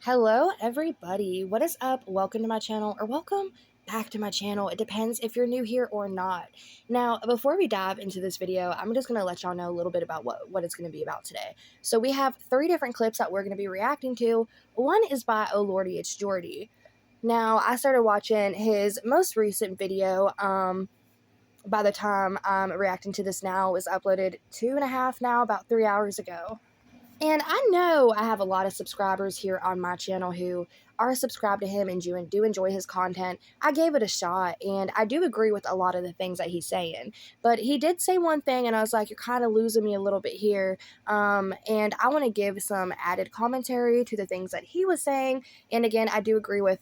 Hello everybody, what is up? Welcome to my channel, or welcome back to my channel. It depends if you're new here or not. Now, before we dive into this video, I'm just going to let y'all know a little bit about what it's going to be about today. So we have 3 different clips that we're going to be reacting to. One is by OhLordyItsJordy. Now, I started watching his most recent video. By the time I'm reacting to this now, it was uploaded 2.5 now, about 3 hours ago. And I know I have a lot of subscribers here on my channel who are subscribed to him and do enjoy his content. I gave it a shot, and I do agree with a lot of the things that he's saying. But he did say one thing, and I was like, you're kind of losing me a little bit here. And I want to give some added commentary to the things that he was saying. And again, I do agree with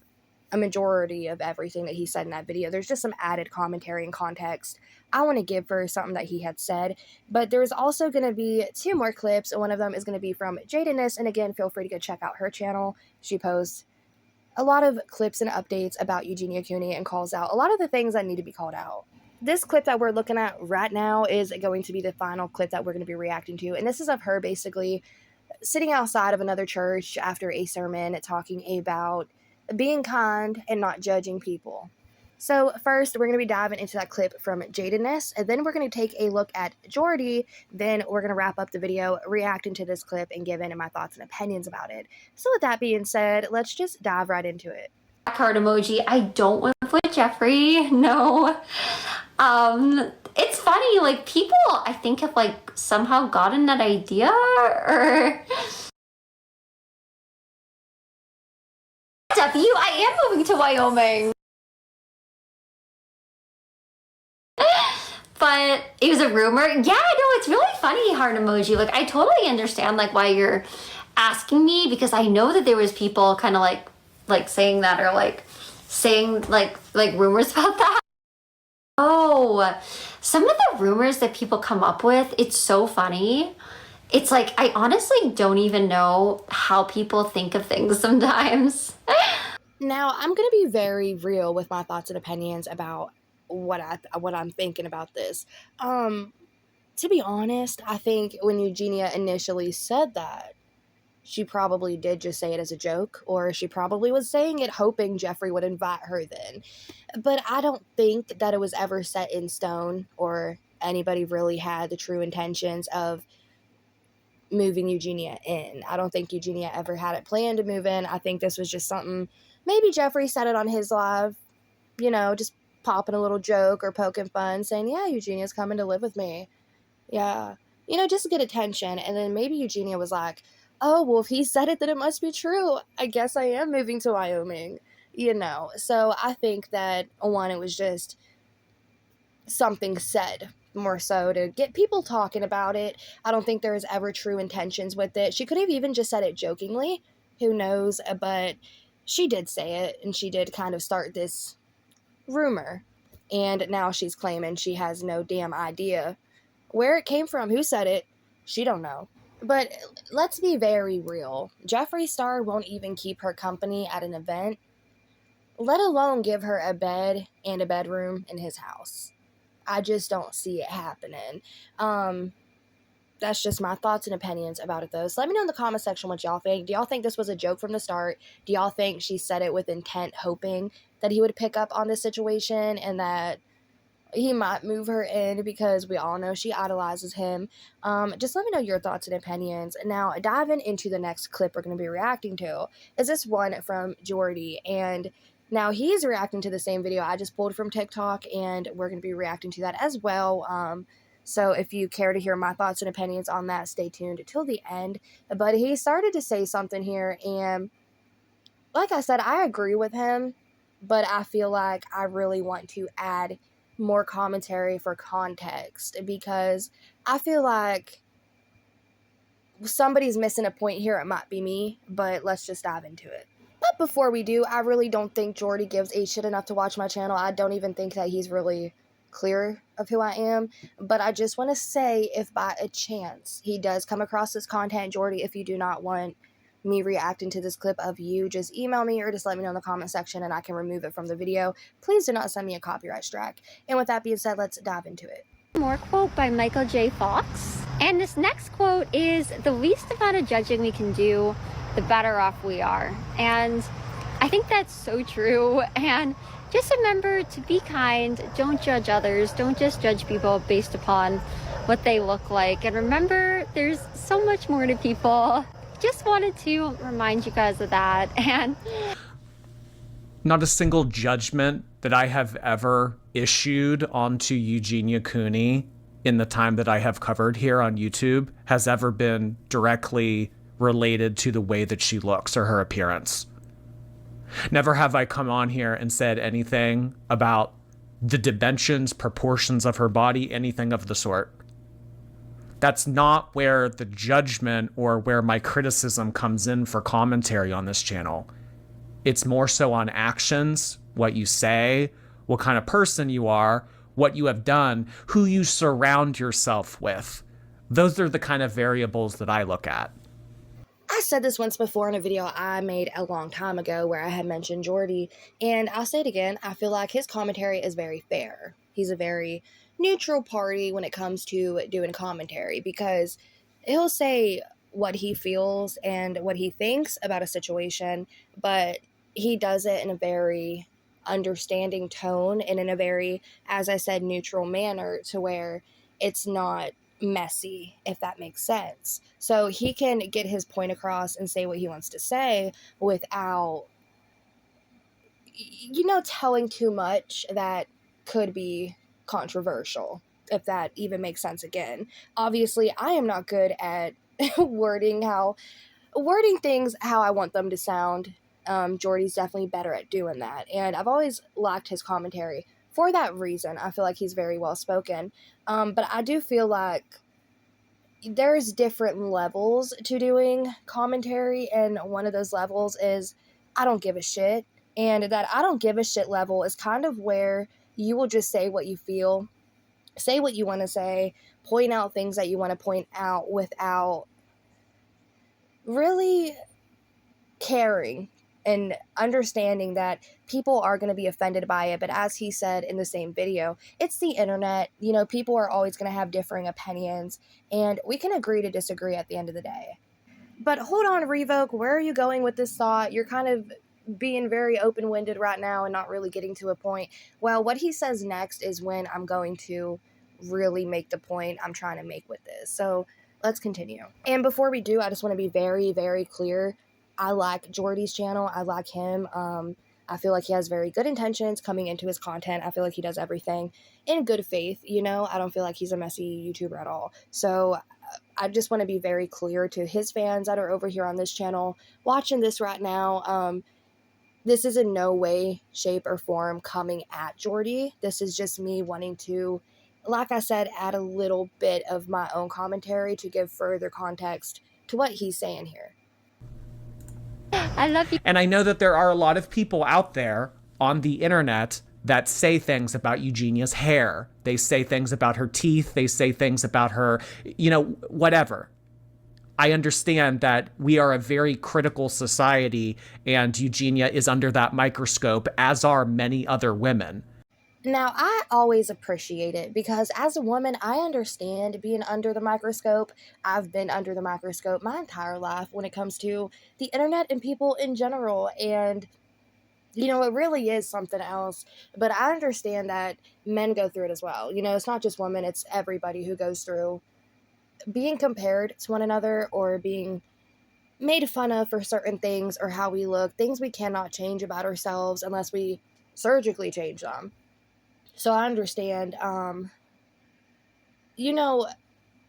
a majority of everything that he said in that video. There's just some added commentary and context I want to give for something that he had said. But there's also going to be 2 more clips, and one of them is going to be from Eugenias. And again, feel free to go check out her channel. She posts a lot of clips and updates about Eugenia and calls out a lot of the things that need to be called out. This clip that we're looking at right now is going to be the final clip that we're going to be reacting to. And this is of her basically sitting outside of another church after a sermon talking about being kind and not judging people. So first, we're going to be diving into that clip from Eugenias, and then we're going to take a look at Jordy. Then we're going to wrap up the video reacting to this clip and giving my thoughts and opinions about it. So with that being said, let's just dive right into it. Card emoji. I don't went with Jeffrey. No. It's funny, like, people I think have like somehow gotten that idea, or I am moving to Wyoming. But it was a rumor. Yeah, no, it's really funny, heart emoji. Like, I totally understand like why you're asking me, because I know that there was people kind of like saying that, or like saying like rumors about that. Oh, some of the rumors that people come up with, it's so funny. It's like, I honestly don't even know how people think of things sometimes. Now, I'm going to be very real with my thoughts and opinions about what I'm thinking about this. To be honest, I think when Eugenia initially said that, she probably did just say it as a joke, or she probably was saying it hoping Jeffrey would invite her then. But I don't think that it was ever set in stone, or anybody really had the true intentions of moving Eugenia in. I don't think Eugenia ever had it planned to move in. I think this was just something, maybe Jeffrey said it on his live, you know, just popping a little joke or poking fun, saying, yeah, Eugenia's coming to live with me. Yeah. You know, just to get attention. And then maybe Eugenia was like, oh, well, if he said it, then it must be true. I guess I am moving to Wyoming, you know. So I think that, one, it was just something said, more so to get people talking about it. I don't think there was ever true intentions with it. She could have even just said it jokingly. Who knows? But she did say it, and she did kind of start this rumor. And now she's claiming she has no damn idea where it came from, who said it. She don't know. But let's be very real. Jeffree Star won't even keep her company at an event, let alone give her a bed and a bedroom in his house. I just don't see it happening. That's just my thoughts and opinions about it, though. So let me know in the comment section what y'all think. Do y'all think this was a joke from the start? Do y'all think she said it with intent, hoping that he would pick up on this situation and that he might move her in, because we all know she idolizes him? Just let me know your thoughts and opinions. Now, diving into the next clip we're going to be reacting to is this one from Jordy. And now he's reacting to the same video I just pulled from TikTok, and we're going to be reacting to that as well. So if you care to hear my thoughts and opinions on that, stay tuned till the end. But he started to say something here, and like I said, I agree with him, but I feel like I really want to add more commentary for context, because I feel like somebody's missing a point here. It might be me, but let's just dive into it. But before we do, I really don't think Jordy gives a shit enough to watch my channel. I don't even think that he's really clear of who I am. But I just want to say, if by a chance he does come across this content, Jordy, if you do not want me reacting to this clip of you, just email me or just let me know in the comment section and I can remove it from the video. Please do not send me a copyright strike. And with that being said, let's dive into it. More quote by Michael J. Fox. And this next quote is, the least amount of judging we can do the better off we are. And I think that's so true. And just remember to be kind, don't judge others, don't just judge people based upon what they look like. And remember, there's so much more to people. Just wanted to remind you guys of that. And not a single judgment that I have ever issued onto Eugenia Cooney in the time that I have covered here on YouTube has ever been directly related to the way that she looks or her appearance. Never have I come on here and said anything about the dimensions, proportions of her body, anything of the sort. That's not where the judgment or where my criticism comes in for commentary on this channel. It's more so on actions, what you say, what kind of person you are, what you have done, who you surround yourself with. Those are the kind of variables that I look at. I said this once before in a video I made a long time ago where I had mentioned Jordy, and I'll say it again, I feel like his commentary is very fair. He's a very neutral party when it comes to doing commentary, because he'll say what he feels and what he thinks about a situation, but he does it in a very understanding tone and in a very, as I said, neutral manner, to where it's not messy, if that makes sense. So he can get his point across and say what he wants to say without, telling too much that could be controversial, if that even makes sense again. Obviously, I am not good at wording things how I want them to sound. Jordy's definitely better at doing that, and I've always liked his commentary for that reason. I feel like he's very well spoken, but I do feel like there's different levels to doing commentary, and one of those levels is I don't give a shit, and that I don't give a shit level is kind of where you will just say what you feel, say what you want to say, point out things that you want to point out without really caring and understanding that people are going to be offended by it. But as he said in the same video, it's the internet. People are always going to have differing opinions, and we can agree to disagree at the end of the day. But hold on, Revoke, where are you going with this thought? You're kind of being very open-winded right now and not really getting to a point. Well, what he says next is when I'm going to really make the point I'm trying to make with this. So let's continue. And before we do, I just want to be very, very clear. I like Jordy's channel. I like him. I feel like he has very good intentions coming into his content. I feel like he does everything in good faith. I don't feel like he's a messy YouTuber at all. So I just want to be very clear to his fans that are over here on this channel watching this right now. This is in no way, shape, or form coming at Jordy. This is just me wanting to, like I said, add a little bit of my own commentary to give further context to what he's saying here. I love you. And I know that there are a lot of people out there on the internet that say things about Eugenia's hair. They say things about her teeth. They say things about her, whatever. I understand that we are a very critical society, and Eugenia is under that microscope, as are many other women. Now, I always appreciate it because as a woman, I understand being under the microscope. I've been under the microscope my entire life when it comes to the internet and people in general. And, it really is something else. But I understand that men go through it as well. It's not just women, it's everybody who goes through being compared to one another or being made fun of for certain things or how we look, things we cannot change about ourselves unless we surgically change them. So I understand,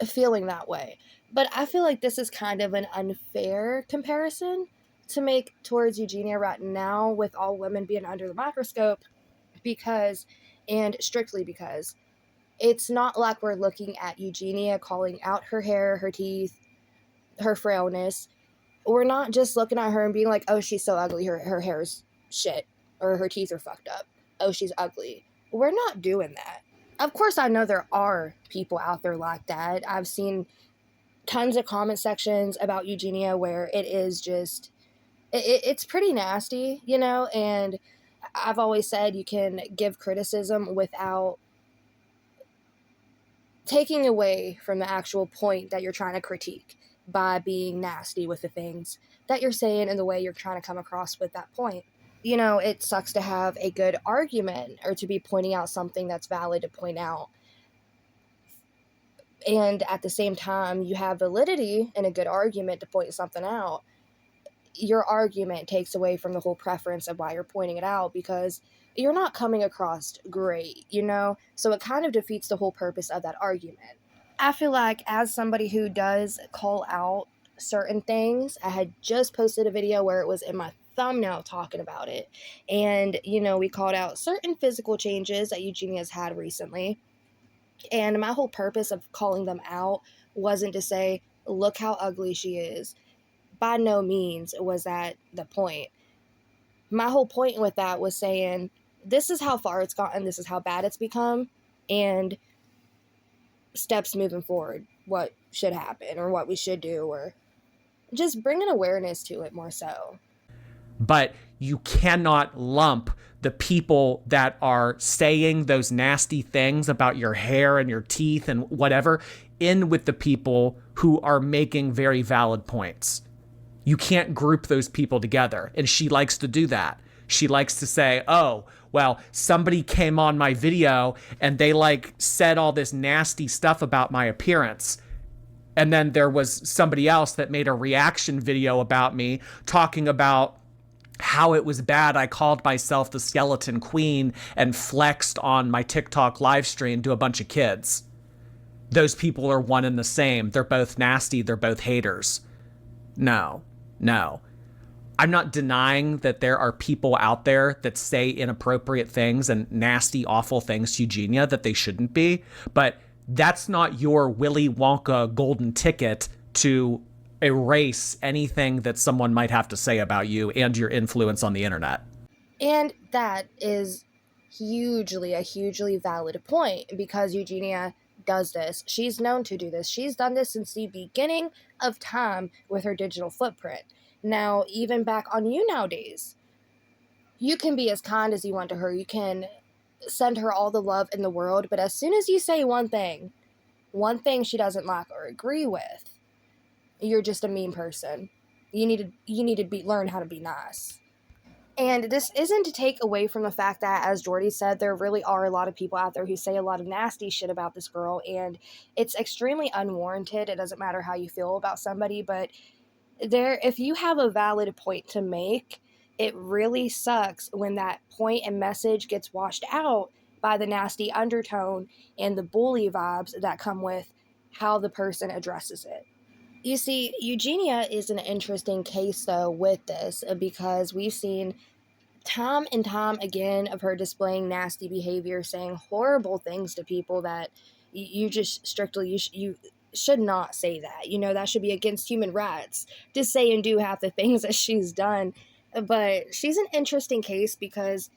feeling that way. But I feel like this is kind of an unfair comparison to make towards Eugenia right now with all women being under the microscope and strictly because it's not like we're looking at Eugenia calling out her hair, her teeth, her frailness. We're not just looking at her and being like, oh, she's so ugly, her hair's shit, or her teeth are fucked up. Oh, she's ugly. We're not doing that. Of course, I know there are people out there like that. I've seen tons of comment sections about Eugenia where it is just, it's pretty nasty, and I've always said you can give criticism without taking away from the actual point that you're trying to critique by being nasty with the things. that you're saying and the way you're trying to come across with that point. You know, it sucks to have a good argument or to be pointing out something that's valid to point out. And at the same time, you have validity in a good argument to point something out. Your argument takes away from the whole preference of why you're pointing it out, because you're not coming across great, you know? So it kind of defeats the whole purpose of that argument. I feel like, as somebody who does call out certain things, I had just posted a video where it was in my thumbnail talking about it. And, you know, we called out certain physical changes that Eugenia's had recently. And my whole purpose of calling them out wasn't to say, look how ugly she is. By no means was that the point. My whole point with that was saying, this is how far it's gotten, this is how bad it's become, and steps moving forward, what should happen or what we should do, or just bringing awareness to it more so. But you cannot lump the people that are saying those nasty things about your hair and your teeth and whatever in with the people who are making very valid points. You can't group those people together. And she likes to do that. She likes to say, oh, well, somebody came on my video and they like said all this nasty stuff about my appearance. And then there was somebody else that made a reaction video about me talking about how it was bad I called myself the skeleton queen and flexed on my TikTok live stream to a bunch of kids. Those people are one and the same. They're both nasty. They're both haters. No. I'm not denying that there are people out there that say inappropriate things and nasty, awful things to Eugenia that they shouldn't be, but that's not your Willy Wonka golden ticket to erase anything that someone might have to say about you and your influence on the internet. And that is a hugely valid point, because Eugenia does this. She's known to do this. She's done this since the beginning of time with her digital footprint. Now, even back on you nowadays, you can be as kind as you want to her. You can send her all the love in the world, but as soon as you say one thing she doesn't like or agree with, you're just a mean person. You need to learn how to be nice. And this isn't to take away from the fact that, as Jordy said, there really are a lot of people out there who say a lot of nasty shit about this girl, and it's extremely unwarranted. It doesn't matter how you feel about somebody, but if you have a valid point to make, it really sucks when that point and message gets washed out by the nasty undertone and the bully vibes that come with how the person addresses it. You see, Eugenia is an interesting case, though, with this, because we've seen time and time again of her displaying nasty behavior, saying horrible things to people that you just strictly, you should not say that. You know, that should be against human rights to say and do half the things that she's done. But she's an interesting case because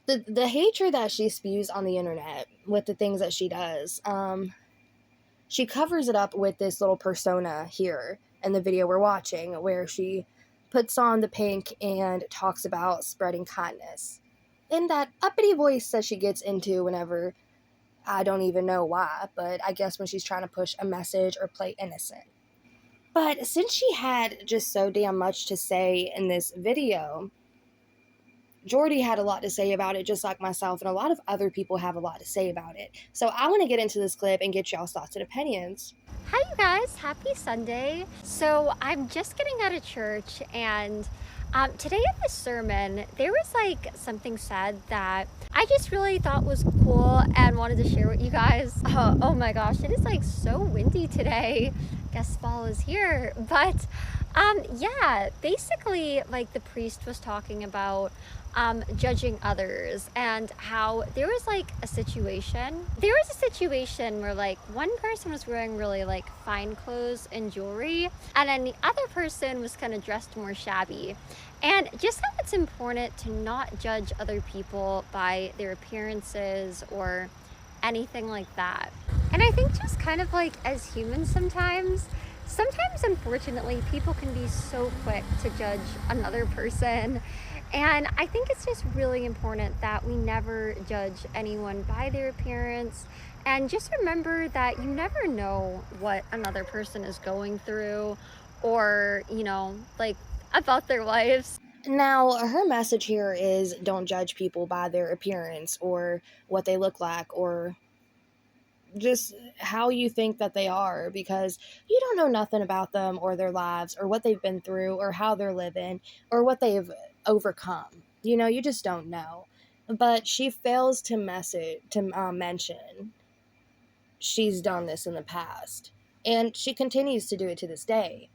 the hatred that she spews on the internet with the things that she does, she covers it up with this little persona here in the video we're watching, where she puts on the pink and talks about spreading kindness in that uppity voice that she gets into whenever, I don't even know why, but I guess when she's trying to push a message or play innocent. But since she had just so damn much to say in this video, Jordy had a lot to say about it, just like myself, and a lot of other people have a lot to say about it. So I want to get into this clip and get y'all's thoughts and opinions. Hi you guys, happy Sunday. So I'm just getting out of church, and today in the sermon, there was like something said that I just really thought was cool and wanted to share with you guys. Oh my gosh, it is like so windy today. Guess fall is here. But yeah, basically like the priest was talking about judging others, and how there was a situation where like one person was wearing really like fine clothes and jewelry, and then the other person was kind of dressed more shabby. And just how it's important to not judge other people by their appearances or anything like that. And I think just kind of like as humans sometimes unfortunately people can be so quick to judge another person. And I think it's just really important that we never judge anyone by their appearance, and just remember that you never know what another person is going through or, like about their lives. Now, her message here is don't judge people by their appearance or what they look like or just how you think that they are, because you don't know nothing about them or their lives or what they've been through or how they're living or what they've overcome. You just don't know. But she fails to mention she's done this in the past, and she continues to do it to this day.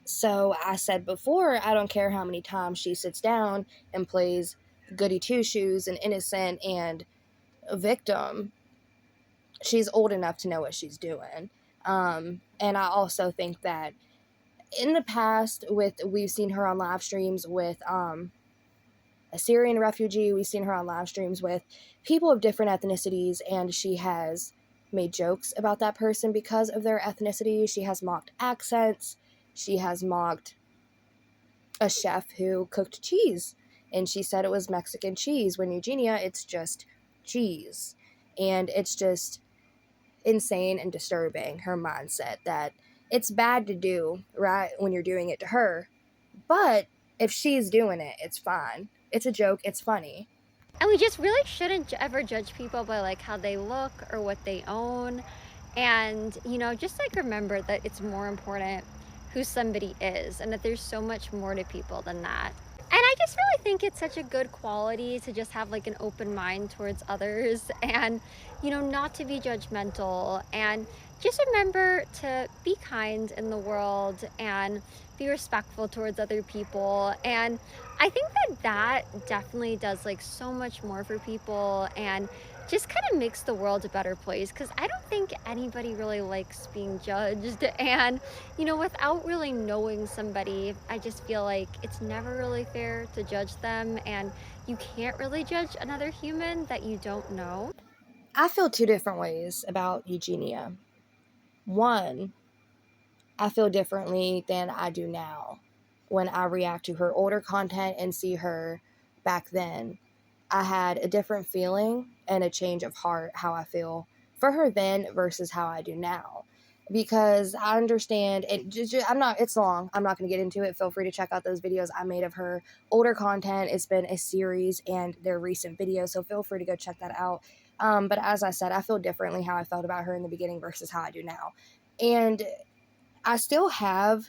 So I said before, I don't care how many times she sits down and plays goody two shoes and innocent and a victim. She's old enough to know what she's doing. And I also think that in the past, we've seen her on live streams with a Syrian refugee. We've seen her on live streams with people of different ethnicities, and she has made jokes about that person because of their ethnicity. She has mocked accents. She has mocked a chef who cooked cheese, and she said it was Mexican cheese, when Eugenia, it's just cheese. And it's just insane and disturbing, her mindset, that it's bad to do, right, when you're doing it to her. But if she's doing it, it's fine. It's a joke. It's funny. And we just really shouldn't ever judge people by like how they look or what they own. And, just like remember that it's more important who somebody is, and that there's so much more to people than that. And I just really think it's such a good quality to just have like an open mind towards others, and, not to be judgmental, and just remember to be kind in the world and be respectful towards other people. And I think that definitely does like so much more for people, and just kind of makes the world a better place, because I don't think anybody really likes being judged. And without really knowing somebody, I just feel like it's never really fair to judge them, and you can't really judge another human that you don't know. I feel two different ways about Eugenia. One, I feel differently than I do now when I react to her older content and see her back then. I had a different feeling and a change of heart, how I feel for her then versus how I do now. Because I understand, it's long. I'm not going to get into it. Feel free to check out those videos I made of her older content. It's been a series and their recent videos, so feel free to go check that out. But as I said, I feel differently how I felt about her in the beginning versus how I do now. And I still have,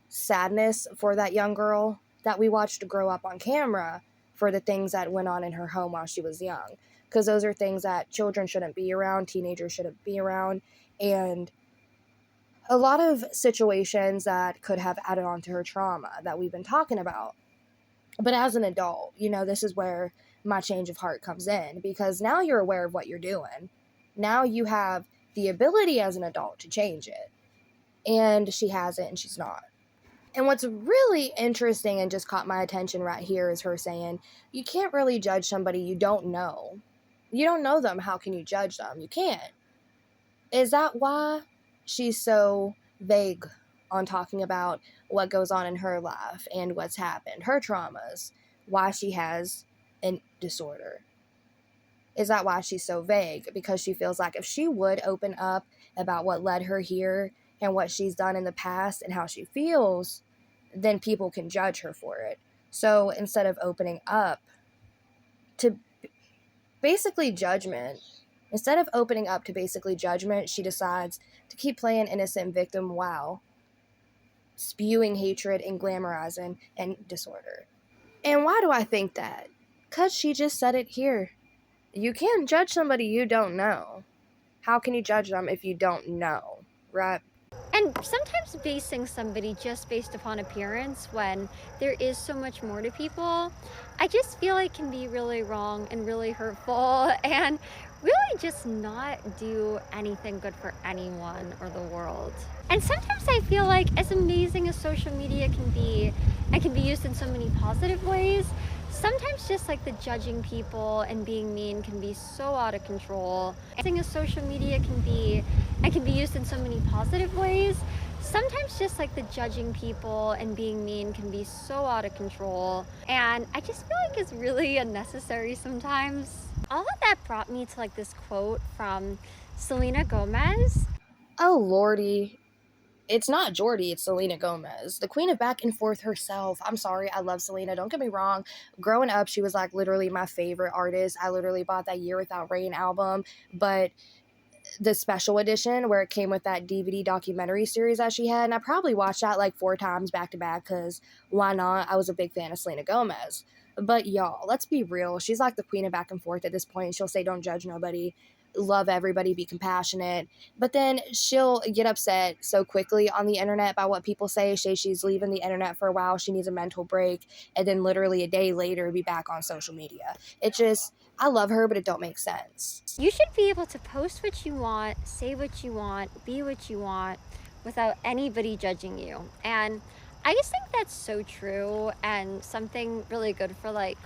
sadness for that young girl that we watched grow up on camera, for the things that went on in her home while she was young. Because those are things that children shouldn't be around, teenagers shouldn't be around, and a lot of situations that could have added on to her trauma that we've been talking about. But as an adult, this is where my change of heart comes in, because now you're aware of what you're doing. Now you have the ability as an adult to change it. And she hasn't, and she's not. And what's really interesting and just caught my attention right here is her saying, you can't really judge somebody you don't know. You don't know them. How can you judge them? You can't. Is that why she's so vague on talking about what goes on in her life and what's happened, her traumas, why she has a disorder? Is that why she's so vague? Because she feels like if she would open up about what led her here and what she's done in the past and how she feels, then people can judge her for it. So instead of opening up to basically judgment, she decides to keep playing innocent victim while spewing hatred and glamorizing and disorder. And why do I think that? Because she just said it here. You can't judge somebody you don't know. How can you judge them if you don't know, right? And sometimes basing somebody just based upon appearance, when there is so much more to people, I just feel like can be really wrong and really hurtful, and really just not do anything good for anyone or the world. And sometimes I feel like, as amazing as social media can be, and can be used in so many positive ways, sometimes just like the judging people and being mean can be so out of control. Amazing as social media can be, and can be used in so many positive ways, sometimes just like the judging people and being mean can be so out of control. And I just feel like it's really unnecessary sometimes. All of that brought me to like this quote from Selena Gomez. Oh Lordy, It's not Jordy, it's Selena Gomez, the queen of back and forth herself. I'm sorry, I love Selena. Don't get me wrong. Growing up, she was like literally my favorite artist. I literally bought that Year Without Rain album, but the special edition where it came with that DVD documentary series that she had, and I probably watched that like 4 times back to back because why not? I was a big fan of Selena Gomez. But y'all, let's be real. She's like the queen of back and forth at this point. She'll say, don't judge nobody, love everybody, be compassionate. But then she'll get upset so quickly on the internet by what people say. Say she's leaving the internet for a while, she needs a mental break, and then literally a day later be back on social media. It just, I love her, but it don't make sense. You should be able to post what you want, say what you want, be what you want without anybody judging you. And I just think that's so true and something really good for like.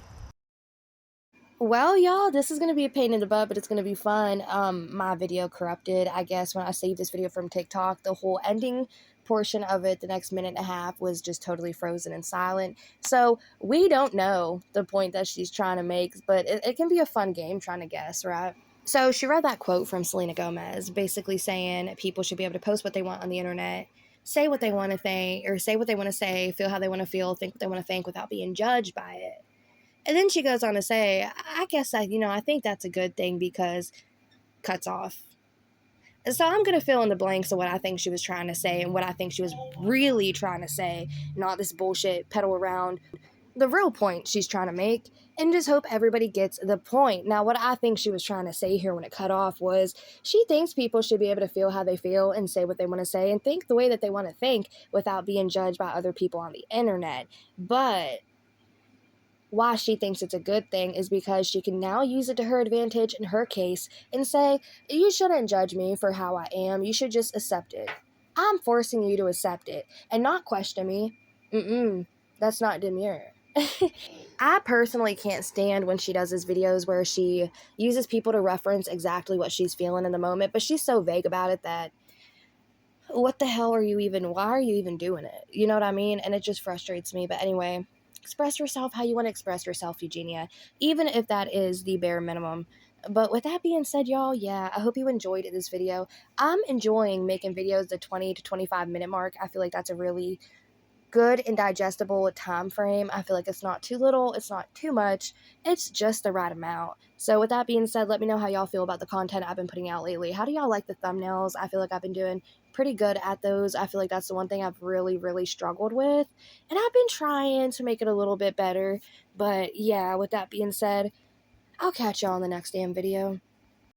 Well, y'all, this is going to be a pain in the butt, but it's going to be fun. My video corrupted, I guess, when I saved this video from TikTok. The whole ending portion of it, the next minute and a half, was just totally frozen and silent. So we don't know the point that she's trying to make, but it can be a fun game trying to guess, right? So she read that quote from Selena Gomez, basically saying people should be able to post what they want on the internet, say what they want to think, or say what they want to say, feel how they want to feel, think what they want to think without being judged by it. And then she goes on to say, I guess I think that's a good thing because cuts off. And so I'm going to fill in the blanks of what I think she was trying to say and what I think she was really trying to say, not this bullshit pedal around the real point she's trying to make, and just hope everybody gets the point. Now, what I think she was trying to say here when it cut off was she thinks people should be able to feel how they feel and say what they want to say and think the way that they want to think without being judged by other people on the internet. But why she thinks it's a good thing is because she can now use it to her advantage in her case and say, you shouldn't judge me for how I am, you should just accept it. I'm forcing you to accept it and not question me. That's not demure. I personally can't stand when she does these videos where she uses people to reference exactly what she's feeling in the moment, but she's so vague about it that what the hell are you even, why are you even doing it? You know what I mean? And it just frustrates me. But anyway, express yourself how you want to express yourself, Eugenia, even if that is the bare minimum. But with that being said, y'all, yeah, I hope you enjoyed this video. I'm enjoying making videos the 20 to 25 minute mark. I feel like that's a really good and digestible time frame. I feel like it's not too little, it's not too much, it's just the right amount. So with that being said, let me know how y'all feel about the content I've been putting out lately. How do y'all like the thumbnails? I feel like I've been doing pretty good at those. I feel like that's the one thing I've really struggled with, and I've been trying to make it a little bit better. But yeah, with that being said, I'll catch y'all in the next damn video.